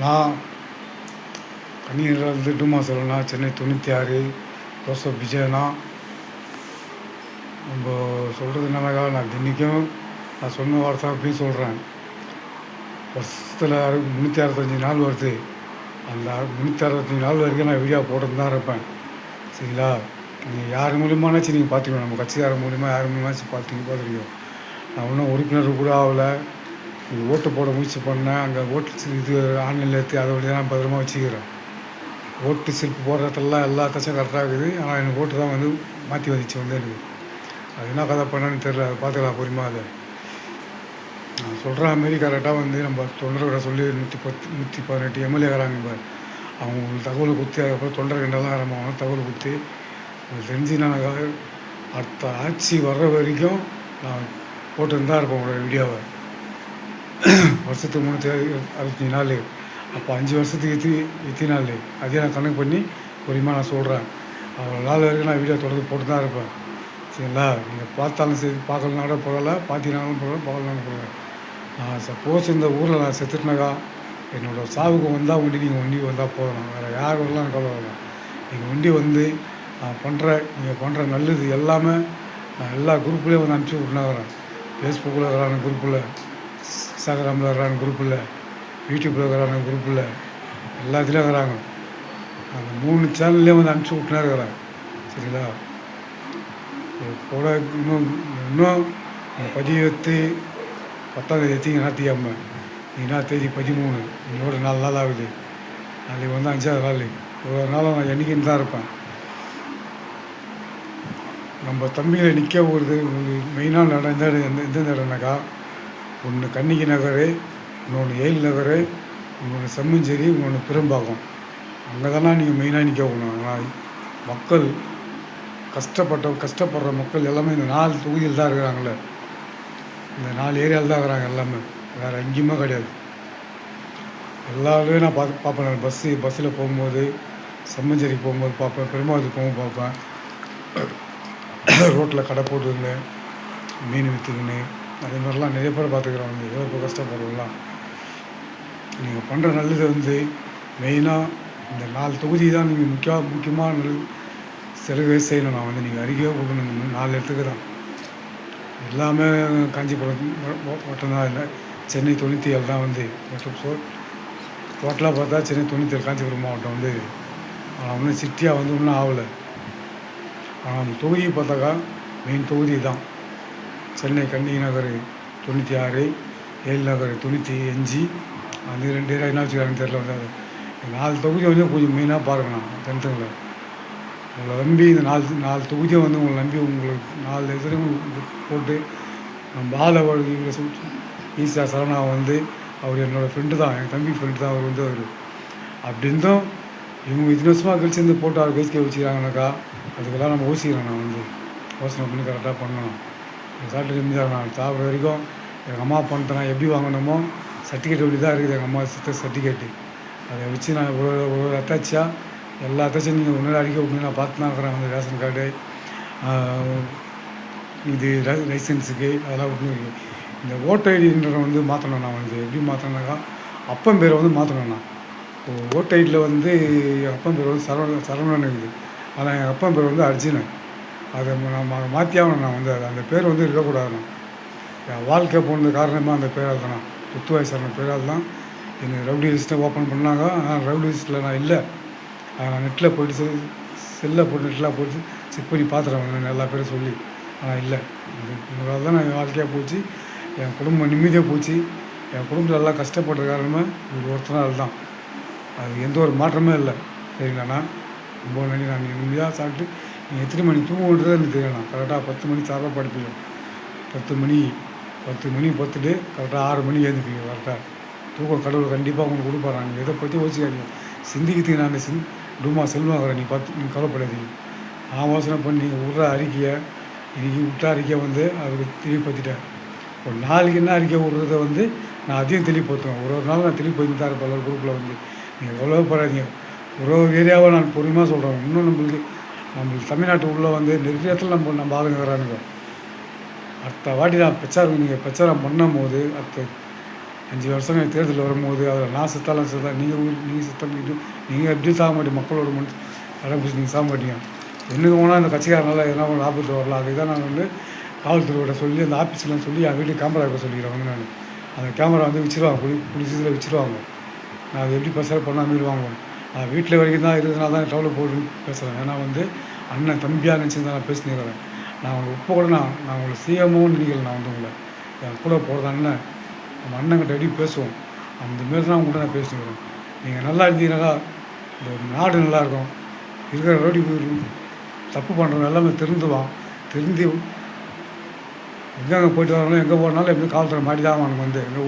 நான் கன்னியாகுமரியிலேருந்து டூமா செல்வனா, சென்னை 96 ஜோசப் விஜயனா. நம்ம சொல்கிறது என்னன்னாக்கா, நான் தினைக்கும் நான் சொன்ன வார்த்தை அப்பயும் சொல்கிறேன். வருஷத்தில் 365 நாள் வருது. அந்த 365 நாள் வரைக்கும் நான் வீடியோ போட்டுன்னு தான் இருப்பேன். சரிங்களா? நீங்கள் யார் மூலியமானாச்சும் நீங்கள் பார்த்துக்கணும். நம்ம கட்சிக்காரர் மூலிமா யார் மூலியமாச்சும் பார்த்துருக்கீங்க. நான் இன்னும் உறுப்பினர் கூட ஆகலை. ஓட்டு போட முயற்சி பண்ணேன். அங்கே ஓட்டு இது ஆன்லைனில் ஏற்றி அதை வழி தான் நான் பத்திரமா வச்சுக்கிறேன். ஓட்டு ஸ்லிப் போடுறதெல்லாம் எல்லா தச்சும் கரெக்டாக இருக்குது. ஆனால் எனக்கு ஓட்டு தான் வந்து மாற்றி வந்துச்சு வந்து எனக்கு. அது என்ன கதை பண்ணேன்னு தெரில. அதை பார்த்துக்கலாம் பொறுமையாக. அதை நான் சொல்கிற மாரி கரெக்டாக வந்து நம்ம தொண்டர்கிட்ட சொல்லி 118 எம்எல்ஏ இருக்கிறாங்க. இப்போ அவங்க தகவல் கொடுத்து அதுக்கப்புறம் தொண்டர்கிட்டலாம் ஆரம்பமாக தகவல் கொடுத்து எனக்கு தெரிஞ்சு நான் அடுத்த ஆட்சி வர்ற வரைக்கும் நான் போட்டுன்னு தான் இருப்பேன் உங்களோட வீடியோவை. வருஷத்துக்கு 365 நாள். அப்போ 5 வருஷத்துக்கு எத்தனை நாள் அதே நான் கணக்கு பண்ணி பொறுமையாக நான் சொல்கிறேன். அவ்வளோ நாள் வரைக்கும் நான் வீடியோ தொடர்ந்து போட்டு தான் இருப்பேன். சரிங்களா? நீங்கள் பார்த்தாலும் சரி, பார்க்கலனாலும் பரவாயில்ல, பார்த்தீங்கன்னாலும் பரவாயில்ல, பார்க்கலனாலும் பரவாயில்ல. நான் சப்போஸ் இந்த ஊரில் நான் செத்துட்டுனாக்கா என்னோடய சாவுக்கு வந்தால் நீங்கள் வண்டி வந்தால் போகணும். வேறு யார் வரலாம் கவலை வரலாம். நீங்கள் வண்டி வந்து நான் நீங்கள் பண்ணுற நல்லது எல்லாமே நான் எல்லா குரூப்லேயும் வந்து அனுப்பிச்சி விட்டுனாகிறேன். ஃபேஸ்புக்கில் இருக்கிறான குரூப்பில், இன்ஸ்டாகிராமில் இருக்கிறான குரூப்பில், யூடியூப்பில் இருக்கிறான குரூப்பில், எல்லாத்துலேயும் இருக்கிறாங்க. அந்த 3 சேனல்லேயும் வந்து அனுப்பிச்சி விட்டுனா இருக்கிறேன். சரிங்களா? கூட இன்னும் பதிவத்து 10ஆம் தேதி ஞாயிற்றுக்கிழமை. இன்னும் தேதி 13. இன்னோட 4 நாள் ஆகுது. நாளைக்கு வந்து 5ஆவது நாள். ஒரு நாளும் நான் என்றைக்குன்னு தான் இருப்பேன். நம்ம தம்பிகளை நிற்க போகிறது மெயினான இடம் எந்தெந்த இடம்னாக்கா, ஒன்று கன்னிகை நகர், இன்னொன்று ஏல் நகர், இன்னொன்று செம்மஞ்சேரி, இன்னொன்று பெரும்பாக்கம். அங்கே தானே நீங்கள் மெயினாக நிற்க போகணும். ஆனால் மக்கள் கஷ்டப்படுற மக்கள் எல்லாமே இந்த 4 தொகுதியில் தான் இருக்கிறாங்களே. இந்த 4 ஏரியாவில் தான் இருக்கிறாங்க எல்லாமே. வேறு எங்கேயுமே கிடையாது. எல்லாருமே நான் பார்ப்பேன். நான் பஸ்ஸில் போகும்போது, செம்மஞ்சேரிக்கு போகும்போது பார்ப்பேன், பெரும்பாக்கத்துக்கு போகும்போது பார்ப்பேன். ரோட்டில் கடை போட்டுக்கின்னு மீன் விற்றுக்கின்னு அதே மாதிரிலாம் நிறைய பேர் பார்த்துக்கிறோம். வந்து எவ்வளோ பேர் கஷ்டப்படுறோம்லாம். நீங்கள் பண்ணுற நல்லது வந்து மெயினாக இந்த 4 தொகுதி தான் நீங்கள் முக்கியமாக செலவே செய்யணும். நான் வந்து நீங்கள் அறிக்கையாக கொடுக்கணும். 4 இடத்துக்கு தான் எல்லாமே. காஞ்சிபுரம் மட்டும்தான் இல்லை, சென்னை 97 தான் வந்து டோட்டலாக பார்த்தா சென்னை 97 காஞ்சிபுரம் மாவட்டம் வந்து. ஆனால் ஒன்றும் சிட்டியாக வந்து இன்னும் ஆகலை. ஆனால் அந்த தொகுதியை பார்த்தாக்கா மெயின் தொகுதி தான். சென்னை கன்னிகை நகர் 96, ஏல் நகர் 95, அந்த 2 ஏரியா என்ன வச்சுக்கிறாங்கன்னு தெரியல. வந்து 4 தொகுதி வந்து கொஞ்சம் மெயினாக பாருங்கண்ணா ஜனத்துங்களை. உங்களை நம்பி இந்த 4 தொகுதியை வந்து உங்களை நம்பி உங்களுக்கு 4 இதுலையும் போட்டு நம்ம ஆளை இவரை ஈஸா சரவணா வந்து அவர் என்னோடய ஃப்ரெண்டு தான், என் தம்பி ஃப்ரெண்டு தான். அவர் வந்து அப்படி இருந்தும் இவங்க இத்தனை வருஷமாக கழிச்சு இந்த போட்டு அவர் கைஸ்கே வச்சுக்கிறாங்கனாக்கா அதுக்கெல்லாம் நம்ம யோசிக்கிறேன். நான் வந்து யோசனை பண்ணி கரெக்டாக பண்ணணும். என் சாப்பிட்டு நிம்மதியாக நான் சாப்பிட்ற வரைக்கும் எங்கள் அம்மா பணத்தை நான் எப்படி வாங்கணுமோ சர்டிஃபிகேட் எப்படி தான் இருக்குது. எங்கள் அம்மா சர்டிஃபிகேட்டு அதை வச்சு நான் ஒரு அத்தாச்சியாக எல்லா அத்தாச்சியும் நீங்கள் ஒன்று அடிக்க விட்டு நான் பார்த்து தான் இருக்கிறேன். வந்து ரேஷன் கார்டு, இது லைசன்ஸுக்கு அதெல்லாம் விட்டு. இந்த ஓட்டர் ஐடின்றதை வந்து மாற்றணும். நான் வந்து எப்படி மாற்றணுனாக்கா அப்பன் பேரை வந்து மாற்றணும். நான் ஓட்டர் ஐடியில் வந்து என் அப்பன் பேர் வந்து சரவணன் இருக்குது. ஆனால் என் அப்பன் பேர் வந்து அர்ஜுனன். அதை நான் மாற்றி ஆகணும். நான் வந்து அந்த பேர் வந்து இருக்கக்கூடாது. என் வாழ்க்கை போனது காரணமாக அந்த பேரால் தான். புத்துவாய் சார் பேரால் தான் எனக்கு ரவுடி லிஸ்ட்டை ஓப்பன் பண்ணாங்க. ஆனால் ரவுடி லிஸ்ட்டில் நான் இல்லை. நான் நெட்டில் போய்ட்டு நெட்டில் போய்ட்டு செக் பண்ணி பார்த்துறேன் எல்லா பேரும் சொல்லி. ஆனால் இல்லை. இதனால தான் என் வாழ்க்கையாக போச்சு. என் குடும்பம் நிம்மதியாக போச்சு. என் குடும்பத்தில் எல்லாம் கஷ்டப்படுற காரணமே இவர் ஒருத்தனால் தான். அது எந்த ஒரு மாற்றமே இல்லை. சரிங்களாண்ணா? ரொம்ப நன்றி. நான் நிம்மதியாக சாப்பிட்டு நீங்கள் எத்தனை மணி தூங்குன்றது எனக்கு தெரியணும். கரெக்டாக 10 மணி சார்பாக படுப்பீங்க. 10 மணி பத்துட்டு கரெக்டாக 6 மணி எழுந்துப்பீங்க. கரெக்டாக தூக்கம் கடவுள் கண்டிப்பாக உங்களுக்கு கொடுப்பாரு. நீங்கள் எதை பற்றி யோசிக்காதீங்க. சிந்திக்கிறதுக்கு நான் டூமா செல்வாங்கிறேன். நீங்கள் கவலைப்படாதீங்க. நான் யோசனை பண்ணி நீங்கள் விட்ற அறிக்கையை இன்றைக்கி விட்ட அறிக்கையை வந்து அதுக்கு தெளிவுபடுத்திட்டேன். ஒரு நாளைக்கு என்ன அறிக்கை விட்றத வந்து நான் அதையும் தெளிவுபடுத்துவேன். ஒரு நாள் நான் தெளிவுபடுத்தி தான் இருப்பேன். குரூப்பில் வந்து நீங்கள் கவலைப்படாதீங்க. ஒரு ஏரியாவை நான் பொறுமையாக சொல்கிறேன். இன்னும் நம்மளுக்கு தமிழ்நாட்டு உள்ளே வந்து நிறைய இடத்துல நம்ம ஆளுங்கிறானுங்க. அடுத்த வாட்டி நான் பிரச்சாரம் நீங்கள் பிரச்சாரம் பண்ணும் போது 5 வருஷம் தேர்தல் வரும்போது அதில் நான் செத்தாலும் செத்தால் நீங்கள் செத்தாலும் நீங்கள் எப்படியும் சாக மாட்டீங்க. மக்களோட இடம் பிடிச்சி நீங்கள் சாக மாட்டீங்க. என்னங்க போனால் அந்த கட்சிக்காரனால எதனா ஒரு ஆபத்து வரலாம். அதுக்கு தான் நான் வந்து காவல்துறையோட சொல்லி அந்த ஆஃபீஸ்லாம் சொல்லி என் வீட்டுக்கு கேமரா வைக்க சொல்லிக்கிறேன் வந்து நான். அந்த கேமரா வந்து வச்சுருவாங்க, புலிஸ் வச்சுருவாங்க. நான் அது எப்படி பெருசாக பண்ணால் மீறி வாங்குவேன். நான் வீட்டில் வரைக்கும் தான் இருக்கிறதுனால தான் டவுனில் போட்டு பேசுகிறேன். ஏன்னா வந்து அண்ணன் தம்பியாக நினச்சி தான் நான் பேசினுக்கிறேன். நான் உங்களை இப்போ கூட நான் உங்களை சிஎம்ஓன்னு நினைக்கல. நான் வந்து உங்களை என் கூட போகிறது அண்ணன். நம்ம அண்ணங்கிட்ட எப்படி பேசுவோம் அந்த மாரி தான் உங்கள்கிட்ட நான் பேசினுக்கிறேன். நீங்கள் நல்லா இருந்தீங்கன்னாக்கா இந்த நாடு நல்லாயிருக்கும். இருக்கிற ரோடி தப்பு பண்ணுறவங்க எல்லாமே திருந்துவான். திருந்தி எங்கெங்கே போயிட்டு வரணும், எங்கே போனாலும் எப்படி காவல்துறை மாட்டி தான் அவனுக்கு வந்து எங்கே